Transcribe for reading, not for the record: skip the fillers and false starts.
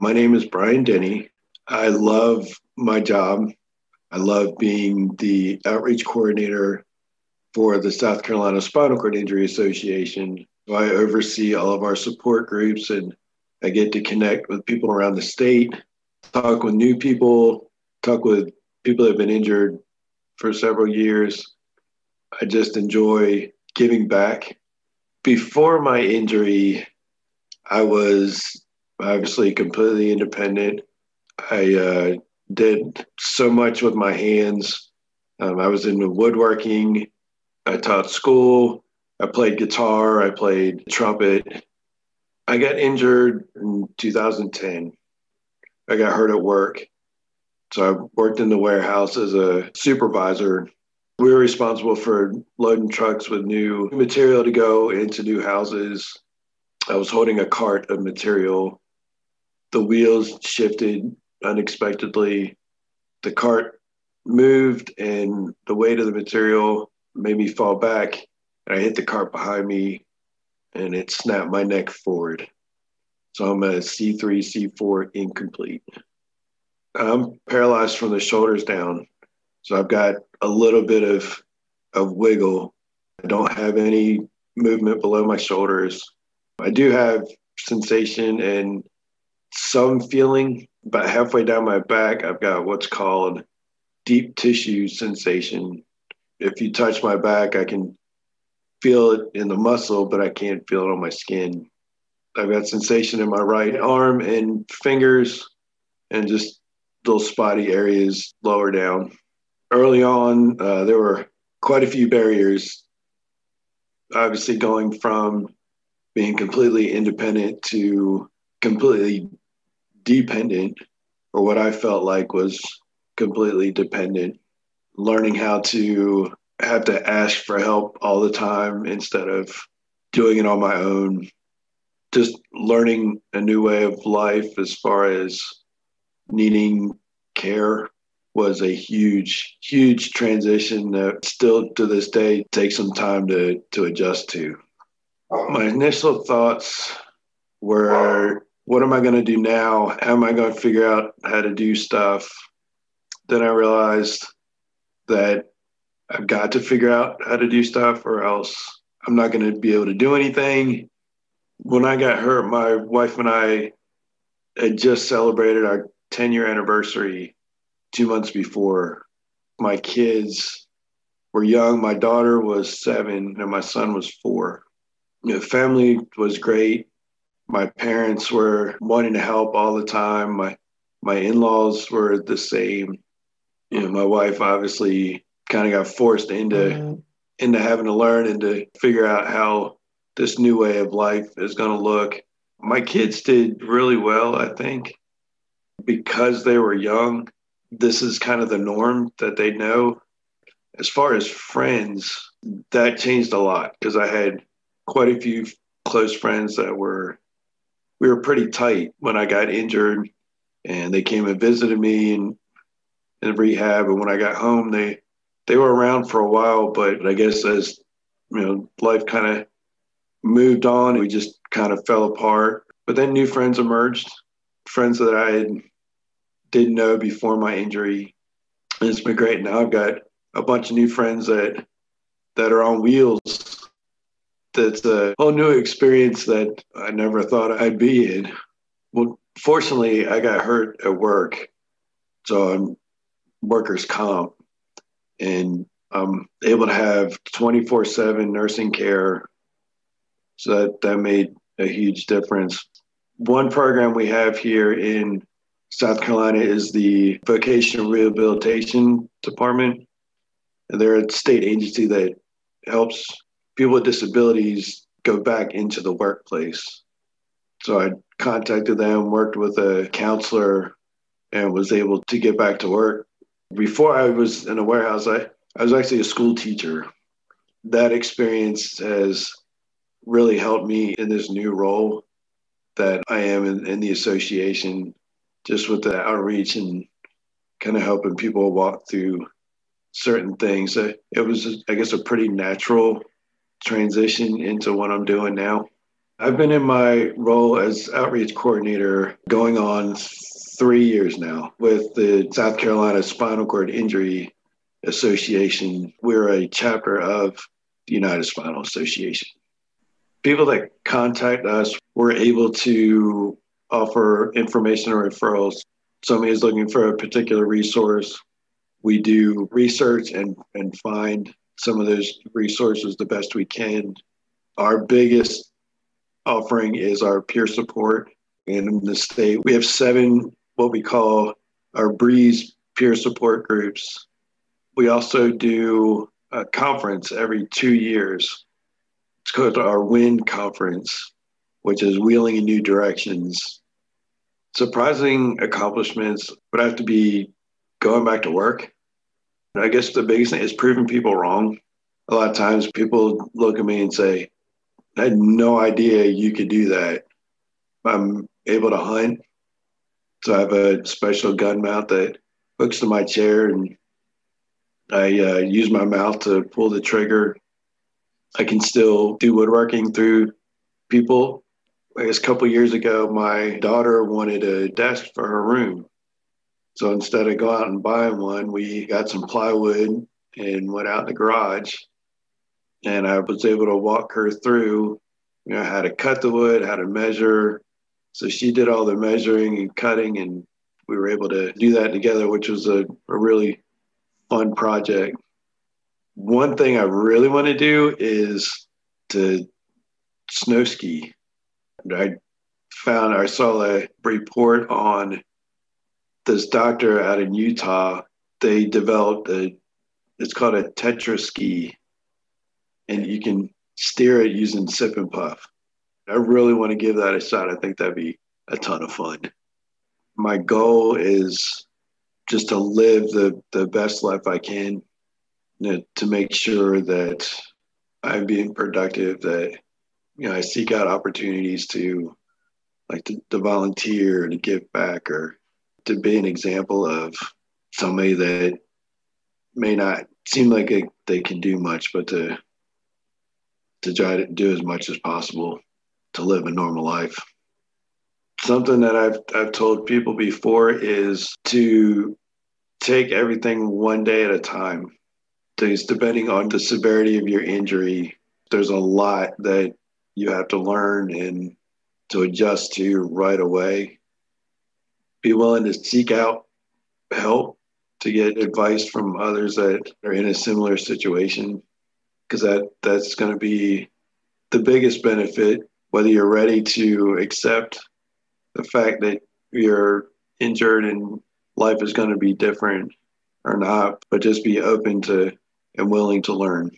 My name is Brian Denny. I love my job. I love being the outreach coordinator for the South Carolina Spinal Cord Injury Association. So I oversee all of our support groups, and I get to connect with people around the state, talk with new people, talk with people that have been injured for several years. I just enjoy giving back. Before my injury, I was obviously completely independent. I did so much with my hands. I was into woodworking. I taught school. I played guitar. I played trumpet. I got injured in 2010. I got hurt at work. So I worked in the warehouse as a supervisor. We were responsible for loading trucks with new material to go into new houses. I was holding a cart of material. The wheels shifted unexpectedly. The cart moved and the weight of the material made me fall back. And I hit the cart behind me and it snapped my neck forward. So I'm a C3, C4 incomplete. I'm paralyzed from the shoulders down. So I've got a little bit of wiggle. I don't have any movement below my shoulders. I do have sensation and some feeling, but halfway down my back, I've got what's called deep tissue sensation. If you touch my back, I can feel it in the muscle, but I can't feel it on my skin. I've got sensation in my right arm and fingers and just little spotty areas lower down. Early on, there were quite a few barriers, obviously going from being completely independent to completely dependent, or what I felt like was completely dependent, learning how to have to ask for help all the time instead of doing it on my own, just learning a new way of life as far as needing care was a huge transition that still to this day takes some time to adjust to. My initial thoughts were, what am I going to do now? How am I going to figure out how to do stuff? Then I realized that I've got to figure out how to do stuff or else I'm not going to be able to do anything. When I got hurt, my wife and I had just celebrated our 10-year anniversary 2 months before. My kids were young. My daughter was 7 and my son was 4. Family was great. My parents were wanting to help all the time. My in-laws were the same. My wife obviously kind of got forced into having to learn and to figure out how this new way of life is going to look. My kids did really well, I think, because they were young. This is kind of the norm that they know. As far as friends, that changed a lot because I had quite a few close friends that we were pretty tight when I got injured, and they came and visited me in rehab. And when I got home, they were around for a while, but I guess as life kind of moved on, we just kind of fell apart. But then new friends emerged, friends that I didn't know before my injury. And it's been great. Now I've got a bunch of new friends that are on wheels. That's a whole new experience that I never thought I'd be in. Well, fortunately, I got hurt at work. So I'm workers' comp, and I'm able to have 24/7 nursing care. So that made a huge difference. One program we have here in South Carolina is the Vocational Rehabilitation Department. And they're a state agency that helps people with disabilities go back into the workplace. So I contacted them, worked with a counselor, and was able to get back to work. Before I was in a warehouse, I was actually a school teacher. That experience has really helped me in this new role that I am in the association, just with the outreach and kind of helping people walk through certain things. It was, I guess, a pretty natural transition into what I'm doing now. I've been in my role as outreach coordinator going on 3 years now with the South Carolina Spinal Cord Injury Association. We're a chapter of the United Spinal Association. People that contact us, we're able to offer information or referrals. Somebody is looking for a particular resource. We do research and find some of those resources the best we can. Our biggest offering is our peer support. In the state, we have 7 what we call our Breeze peer support groups. We also do a conference every 2 years. It's called our WIN conference, which is Wheeling in New Directions. Surprising accomplishments would have to be going back to work. I guess the biggest thing is proving people wrong. A lot of times people look at me and say, I had no idea you could do that. I'm able to hunt. So I have a special gun mount that hooks to my chair, and I use my mouth to pull the trigger. I can still do woodworking through people. I guess a couple of years ago, my daughter wanted a desk for her room. So instead of going out and buying one, we got some plywood and went out in the garage. And I was able to walk her through, how to cut the wood, how to measure. So she did all the measuring and cutting, and we were able to do that together, which was a really fun project. One thing I really want to do is to snow ski. I saw a report on this doctor out in Utah. They developed it's called a tetra ski, and you can steer it using sip and puff. I really want to give that a shot. I think that'd be a ton of fun. My goal is just to live the best life I can, to make sure that I'm being productive, that I seek out opportunities to to volunteer, to give back, or to be an example of somebody that may not seem like they can do much, but to try to do as much as possible to live a normal life. Something that I've told people before is to take everything one day at a time. Because depending on the severity of your injury, there's a lot that you have to learn and to adjust to right away. Be willing to seek out help, to get advice from others that are in a similar situation, because that's going to be the biggest benefit, whether you're ready to accept the fact that you're injured and life is going to be different or not, but just be open to and willing to learn.